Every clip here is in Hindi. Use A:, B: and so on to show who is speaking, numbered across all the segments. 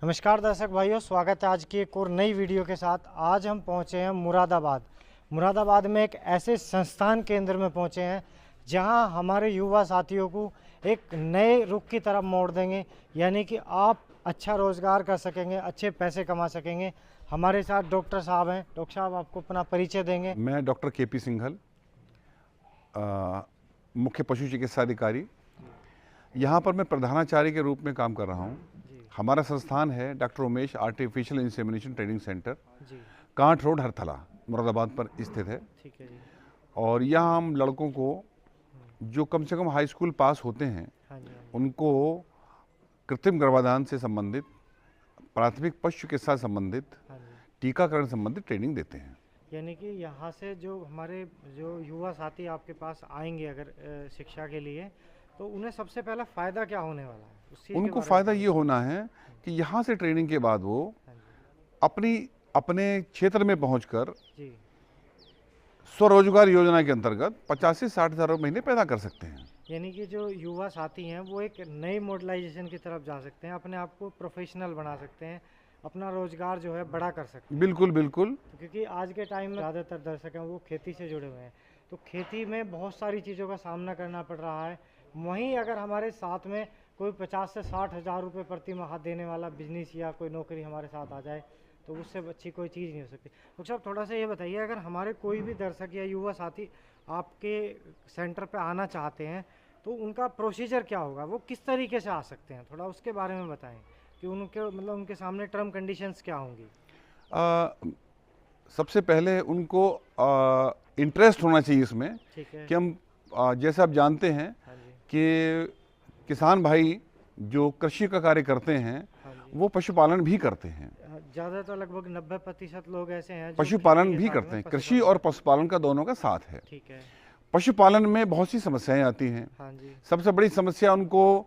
A: नमस्कार दर्शक भाइयों, स्वागत है आज की एक और नई वीडियो के साथ। आज हम पहुंचे हैं मुरादाबाद में एक ऐसे संस्थान केंद्र में पहुंचे हैं जहां हमारे युवा साथियों को एक नए रुख की तरफ मोड़ देंगे, यानी कि आप अच्छा रोजगार कर सकेंगे, अच्छे पैसे कमा सकेंगे। हमारे साथ डॉक्टर साहब हैं। डॉक्टर साहब आपको अपना परिचय देंगे।
B: मैं डॉक्टर केपी सिंघल, मुख्य पशु चिकित्सा अधिकारी। यहाँ पर मैं प्रधानाचार्य के रूप में काम कर रहा हूँ। हमारा संस्थान है doctor Umesh artificial insemination training centre, can't road, Harthala, Moradabad पर स्थित है।
A: ठीक है जी।
B: और यहाँ हम लड़कों को जो कम से कम हाई स्कूल पास होते हैं उनको कृत्रिम गर्भाधान से संबंधित, प्राथमिक पशु चिकित्सा संबंधित, टीकाकरण संबंधित ट्रेनिंग देते हैं।
A: यानी कि यहाँ से जो हमारे जो युवा साथी आपके पास आएंगे अगर शिक्षा के लिए, तो उन्हें सबसे पहला फ़ायदा क्या होने वाला है?
B: उनको फ़ायदा ये होना है कि यहाँ से ट्रेनिंग के बाद वो अपने क्षेत्र में पहुंचकर स्वरोजगार योजना के अंतर्गत 50 से 60 हज़ार महीने पैदा कर सकते हैं।
A: यानी कि जो युवा साथी हैं वो एक नई मॉडलाइजेशन की तरफ जा सकते हैं, अपने आप को प्रोफेशनल बना सकते हैं, अपना रोजगार जो है बड़ा कर सकते हैं।
B: बिल्कुल बिल्कुल।
A: तो क्योंकि आज के टाइम में ज़्यादातर दर्शक हैं वो खेती से जुड़े हुए हैं, तो खेती में बहुत सारी चीज़ों का सामना करना पड़ रहा है। वहीं अगर हमारे साथ में कोई 50 से 60 हज़ार रुपये प्रति माह देने वाला बिजनेस या कोई नौकरी हमारे साथ आ जाए तो उससे अच्छी कोई चीज़ नहीं हो सकती। डॉक्टर साहब, थोड़ा सा ये बताइए, अगर हमारे कोई भी दर्शक या युवा साथी आपके सेंटर पे आना चाहते हैं तो उनका प्रोसीजर क्या होगा, वो किस तरीके से आ सकते हैं, थोड़ा उसके बारे में बताएं कि उनके मतलब उनके सामने टर्म कंडीशंस क्या होंगी।
B: सबसे पहले उनको इंटरेस्ट होना चाहिए इसमें।
A: ठीक है
B: कि हम जैसे आप जानते हैं कि किसान भाई जो कृषि का कार्य करते हैं वो पशुपालन भी करते हैं।
A: ज़्यादा तो लगभग 90% लोग ऐसे हैं जो
B: पशुपालन भी करते हैं। कृषि और पशुपालन का दोनों का साथ है।
A: ठीक है।
B: पशुपालन में बहुत सी समस्याएं आती हैं।
A: हाँ जी।
B: सबसे बड़ी समस्या उनको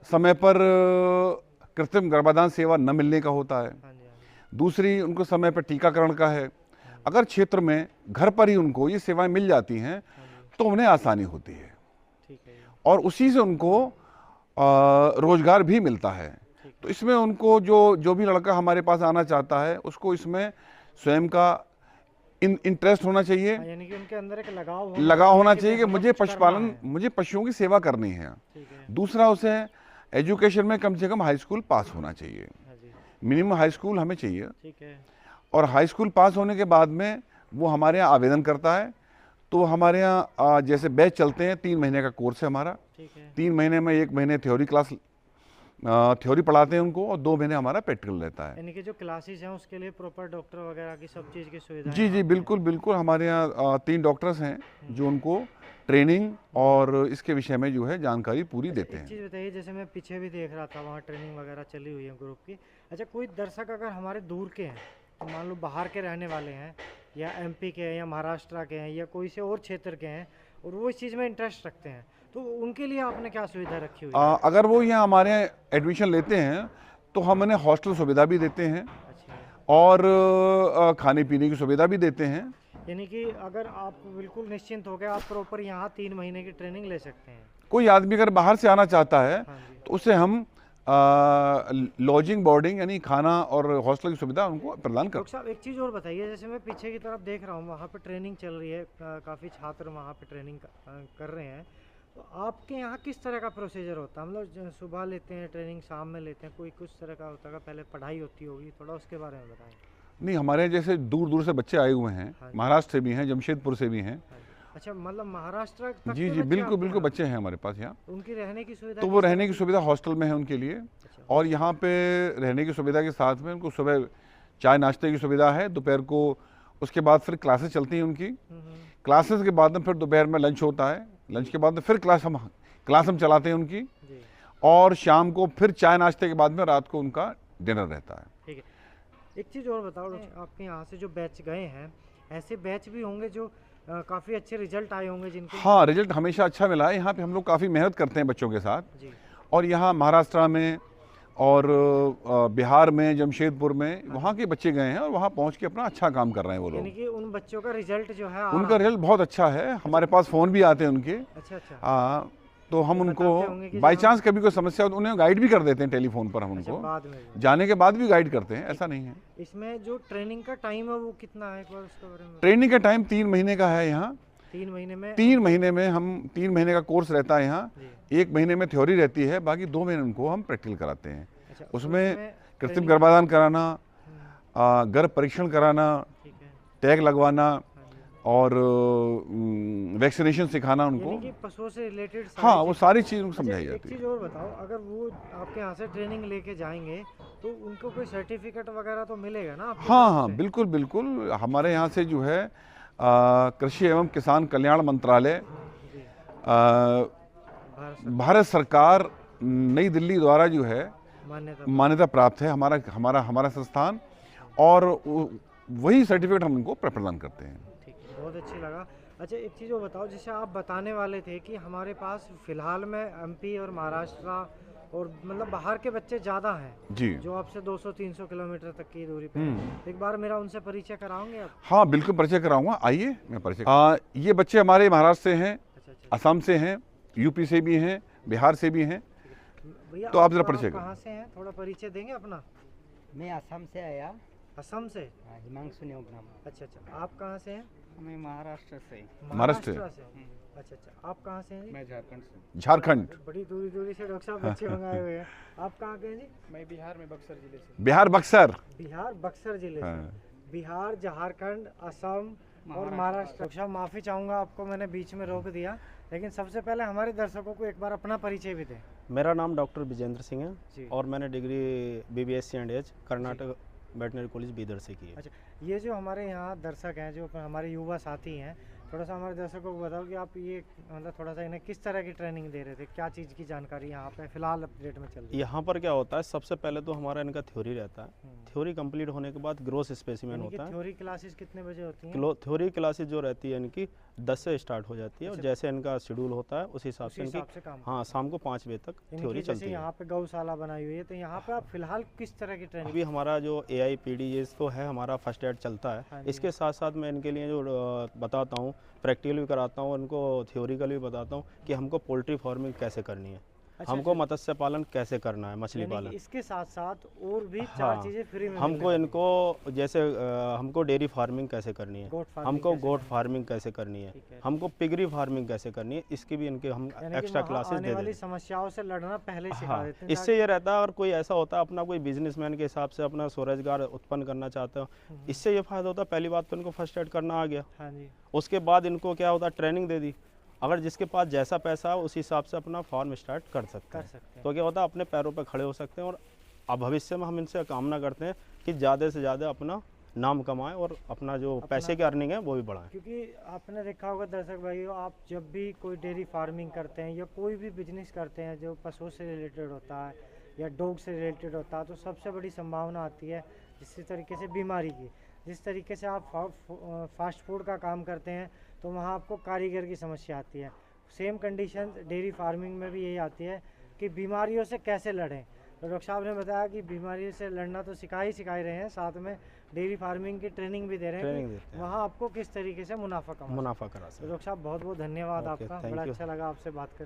B: समय पर कृत्रिम गर्भाधान सेवा न मिलने का होता है।
A: हाँ जी।
B: दूसरी, उनको समय पर टीकाकरण का है। अगर क्षेत्र में घर पर ही उनको ये सेवाएं मिल जाती हैं तो उन्हें आसानी होती है।
A: ठीक है। और
B: उसी से उनको रोजगार भी मिलता है। तो इसमें उनको जो भी लड़का हमारे पास आना चाहता है उसको इसमें स्वयं का इंटरेस्ट होना चाहिए,
A: यानी कि उनके अंदर एक
B: लगाव होना चाहिए कि मुझे पशुपालन, मुझे पशुओं की सेवा करनी है। दूसरा, उसे एजुकेशन में कम से कम हाई स्कूल पास होना चाहिए। मिनिमम हाई स्कूल हमें चाहिए।
A: ठीक है। और
B: हाई स्कूल पास होने के बाद में वो हमारे यहाँ आवेदन करता है। तो हमारे यहाँ जैसे बैच चलते हैं, 3 महीने का कोर्स है हमारा। 3 महीने में 1 महीने थ्योरी पढ़ाते हैं उनको और 2 महीने हमारा प्रैक्टिकल रहता है।
A: यानी कि जो क्लासेस हैं उसके लिए प्रॉपर डॉक्टर वगैरह की सब चीज़ की सुविधा
B: जी जी बिल्कुल बिल्कुल। हमारे यहाँ 3 डॉक्टर्स हैं जो उनको ट्रेनिंग और इसके विषय में जो है जानकारी पूरी देते हैं।
A: एक चीज़ बताइए, जैसे मैं पीछे भी देख रहा था वहाँ ट्रेनिंग वगैरह चली हुई है ग्रुप की। अच्छा, कोई दर्शक अगर हमारे दूर के हैं, तो मान लो बाहर के रहने वाले हैं या एमपी के हैं या महाराष्ट्र के हैं या कोई से और क्षेत्र के हैं और वो इस चीज़ में इंटरेस्ट रखते हैं, तो उनके लिए आपने क्या सुविधा रखी हुई है?
B: अगर वो यहाँ हमारे यहाँ एडमिशन लेते हैं तो हम उन्हें हॉस्टल सुविधा भी देते हैं। अच्छा। और खाने पीने की सुविधा भी देते हैं।
A: यानी कि अगर आप बिल्कुल निश्चिंत हो गए, आप प्रॉपर यहाँ 3 महीने की ट्रेनिंग ले सकते हैं।
B: कोई आदमी अगर बाहर से आना चाहता है तो उसे हम लॉजिंग, बोर्डिंग यानी खाना और हॉस्टल की सुविधा उनको प्रदान कर।
A: डॉक्टर साहब, एक चीज़ और बताइए, जैसे मैं पीछे की तरफ देख रहा हूँ वहाँ पे ट्रेनिंग चल रही है, काफ़ी छात्र वहाँ पे ट्रेनिंग कर रहे हैं, तो आपके यहाँ किस तरह का प्रोसीजर होता है? मतलब सुबह लेते हैं ट्रेनिंग, शाम में लेते हैं, कोई कुछ तरह का होता है? पहले पढ़ाई होती होगी, थोड़ा उसके बारे में बताएं।
B: नहीं, हमारे यहाँ जैसे दूर दूर से बच्चे आए हुए हैं, महाराष्ट्र से भी हैं, जमशेदपुर से भी हैं।
A: अच्छा, मतलब महाराष्ट्र तक
B: जी जी बिल्कुल बिल्कुल बच्चे हैं हमारे पास यहाँ।
A: उनकी रहने की सुविधा?
B: तो वो रहने की सुविधा हॉस्टल में है उनके लिए। और यहाँ पे रहने की सुविधा के साथ में उनको सुबह चाय नाश्ते की सुविधा है, दोपहर को उसके बाद फिर क्लासेस चलती हैं उनकी। क्लासेस के बाद में फिर दोपहर में लंच होता है, लंच के बाद में फिर क्लास हम चलाते हैं उनकी। और शाम को फिर चाय नाश्ते के बाद में रात को उनका डिनर रहता है।
A: ठीक है। एक चीज़ और बताओ, आपके यहाँ से जो बैच गए हैं, ऐसे बैच भी होंगे जो काफ़ी अच्छे रिजल्ट आए होंगे जिनके?
B: हाँ, रिजल्ट हमेशा अच्छा मिला है। यहाँ पे हम लोग काफ़ी मेहनत करते हैं बच्चों के साथ। और यहाँ महाराष्ट्र में और बिहार में, जमशेदपुर में, वहाँ के बच्चे गए हैं और वहाँ पहुँच के अपना अच्छा काम कर रहे हैं वो लोग।
A: यानी कि उन बच्चों का रिजल्ट जो है,
B: उनका रिजल्ट बहुत अच्छा है। हमारे पास फ़ोन भी आते हैं उनके।
A: अच्छा।
B: हाँ, तो हम
A: बताते
B: उनको
A: होंगे कि
B: बाई
A: जहाँ-
B: चांस कभी कोई समस्या हो तो उन्हें गाइड भी कर देते हैं टेलीफोन पर हम
A: अच्छा,
B: उनको,
A: बाद में भी।
B: जाने के बाद भी गाइड करते हैं, ऐसा नहीं है।
A: इसमें जो ट्रेनिंग का टाइम है वो कितना है, एक बार उसके बारे में?
B: ट्रेनिंग का टाइम 3 महीने का है यहाँ।
A: 3 महीने में?
B: 3 महीने में हम 3 महीने का कोर्स रहता है यहाँ।
A: जी।
B: 1 महीने में थ्योरी रहती है, बाकी 2 महीने उनको हम प्रैक्टिकल कराते हैं।
A: अच्छा,
B: उसमें कृत्रिम
A: ट्रेनिंग-
B: गर्भाधान कराना, गर्भ परीक्षण कराना,
A: ठीक है।
B: टैग लगवाना
A: हाँ जी।
B: और वैक्सीनेशन सिखाना उनको।
A: यानी कि पशुओं से रिलेटेड
B: हाँ, वो सारी चीज़ उनको समझाई
A: एक
B: जाती है।
A: चीज़ और बताओ, अगर वो आपके यहाँ से ट्रेनिंग लेके जाएंगे तो उनको कोई सर्टिफिकेट वगैरह तो मिलेगा ना आपकी
B: हाँ
A: तरफ
B: हाँ,
A: से?
B: बिल्कुल बिल्कुल। हमारे यहाँ से जो है कृषि एवं किसान कल्याण मंत्रालय,
A: जी,
B: भारत सरकार, नई दिल्ली द्वारा जो है
A: मान्यता।
B: मान्यता प्राप्त है हमारा हमारा हमारा संस्थान, और वही सर्टिफिकेट हम उनको प्रदान करते हैं।
A: ठीक है, बहुत अच्छी लगा। अच्छा, एक चीज़ और बताओ, जैसे आप बताने वाले थे कि हमारे पास फिलहाल में एमपी और महाराष्ट्र और मतलब बाहर के बच्चे ज़्यादा हैं
B: जी
A: जो आपसे 200-300 किलोमीटर तक की दूरी पे हैं। एक बार मेरा उनसे परिचय कराओगे आप?
B: हाँ, बिल्कुल परिचय कराऊंगा, आइए मैं परिचय। ये बच्चे हमारे महाराष्ट्र से हैं,
A: अच्छा अच्छा।
B: असम से हैं, यूपी से भी हैं, बिहार से भी हैं।
A: भैया
B: तो आप जरा परिचय करें।
A: कहाँ से हैं, थोड़ा परिचय देंगे अपना?
C: मैं असम से आया।
A: असम से?
C: हाँ, हिमांशु नेम नाम।
A: अच्छा अच्छा। आप कहाँ से हैं?
C: मैं महाराष्ट्र से।
B: महाराष्ट्र
A: से? अच्छा अच्छा। आप कहाँ से हैं जी?
C: मैं झारखंड से।
B: झारखंड।
A: बड़ी दूरी दूरी से डॉक्टर साहब बच्चे मंगाए हुए हैं। आप कहाँ के हैं जी?
C: मैं बिहार में बक्सर जिले से।
B: बिहार बक्सर।
A: बिहार बक्सर जिले से।
B: हाँ।
A: बिहार, झारखंड, असम और महाराष्ट्र। डॉक्टर साहब माफ़ी चाहूँगा, आपको मैंने बीच में रोक दिया, लेकिन सबसे पहले हमारे दर्शकों को एक बार अपना परिचय भी दें।
D: मेरा नाम डॉक्टर विजेंद्र सिंह
A: जी।
D: है और मैंने degree BBSc and H Karnataka veterinary college Bidar से की है।
A: अच्छा, ये जो हमारे यहाँ दर्शक हैं, जो हमारे युवा साथी हैं, थोड़ा सा हमारे दर्शकों को बताओ कि आप ये मतलब थोड़ा सा इन्हें किस तरह की ट्रेनिंग दे रहे थे, क्या चीज़ की जानकारी यहाँ पे फिलहाल अपडेट में चल रही है?
D: यहाँ पर क्या होता है, सबसे पहले तो हमारा इनका थ्योरी रहता है। थ्योरी कंप्लीट होने के बाद ग्रोथ स्पेसिमेन
A: यानी कि
D: होता है।
A: थ्योरी क्लासेस कितने बजे होती हैं?
D: थ्योरी क्लासेस जो रहती है इनकी 10 से स्टार्ट हो जाती है और
A: अच्छा।
D: जैसे इनका शेड्यूल होता है उस हिसाब
A: उसी
D: से इनकी,
A: हिसाब से काम
D: हाँ, शाम को 5 बजे तक
A: यानी
D: थ्योरी
A: कि जैसे
D: चलती है।
A: यहाँ पे गौशाला बनाई हुई है, तो यहाँ पे आप फिलहाल किस तरह की ट्रेनिंग?
D: अभी हमारा जो AIPD ये तो है, हमारा फर्स्ट एड चलता
A: हाँ
D: है।
A: जी।
D: इसके साथ साथ मैं इनके लिए जो बताता हूँ, प्रैक्टिकल भी कराता हूँ, उनको थ्योरिकल भी बताता हूँ कि हमको पोल्ट्री फार्मिंग कैसे करनी है,
A: अच्छा,
D: हमको मत्स्य पालन कैसे करना है, मछली
A: यानी कि
D: पालन।
A: इसके साथ साथ और भी 4
D: हाँ,
A: चीज़ें फ्री में
D: हमको
A: मिलने वाली
D: इनको जैसे हमको डेयरी फार्मिंग कैसे करनी है,
A: गोट फार्मिंग
D: हमको
A: कैसे
D: गोट
A: करनी
D: फार्मिंग कैसे करनी है,
A: ठीक है।
D: हमको पिगरी फार्मिंग कैसे करनी है, इसकी भी इनके हम
A: है। यानी कि
D: एक्स्ट्रा
A: वहाँ
D: क्लासेस
A: आने
D: दे
A: वाली
D: देते
A: समस्याओं से लड़ना पहले ही
D: हैं।
A: सिखा
D: हाँ,
A: देते हैं
D: इससे ये रहता है, और कोई ऐसा होता है अपना कोई बिजनेसमैन के हिसाब से अपना स्वरोजगार उत्पन्न करना चाहते हो, इससे ये फायदा होता है, पहली बात तो इनको फर्स्ट एड करना आ गया।
A: हाँ जी।
D: उसके बाद इनको क्या होता है, ट्रेनिंग दे दी। अगर जिसके पास जैसा पैसा है उस हिसाब से अपना फार्म स्टार्ट कर सकते हैं। तो क्या होता है, अपने पैरों पर खड़े हो सकते हैं। और अब भविष्य में हम इनसे कामना करते हैं कि ज़्यादा से ज़्यादा अपना नाम कमाएं और अपना जो पैसे की अर्निंग है वो भी बढ़ाएं।
A: क्योंकि आपने देखा होगा दर्शक भाइयों, आप जब भी कोई डेयरी फार्मिंग करते हैं या कोई भी बिजनेस करते हैं जो पशुओं से रिलेटेड होता है या डॉग से रिलेटेड होता है, तो सबसे बड़ी संभावना आती है जिस तरीके से बीमारी की। जिस तरीके से आप फास्ट फूड का काम करते हैं तो वहाँ आपको कारीगर की समस्या आती है। सेम कंडीशन डेयरी फार्मिंग में भी यही आती है कि बीमारियों से कैसे लड़ें। तो डॉक्टर साहब ने बताया कि बीमारी से लड़ना तो सिखा ही रहे हैं, साथ में डेयरी फार्मिंग की ट्रेनिंग भी दे रहे हैं
D: ट्रेनिंग
A: कि
D: देते हैं,
A: वहाँ आपको किस तरीके से मुनाफा कमा।
D: मुनाफा करा
A: तो
D: सकते हैं।
A: डॉक्टर साहब बहुत बहुत धन्यवाद
D: ओके,
A: आपका,
D: थैंक
A: बड़ा
D: यू।
A: अच्छा लगा आपसे बात करके।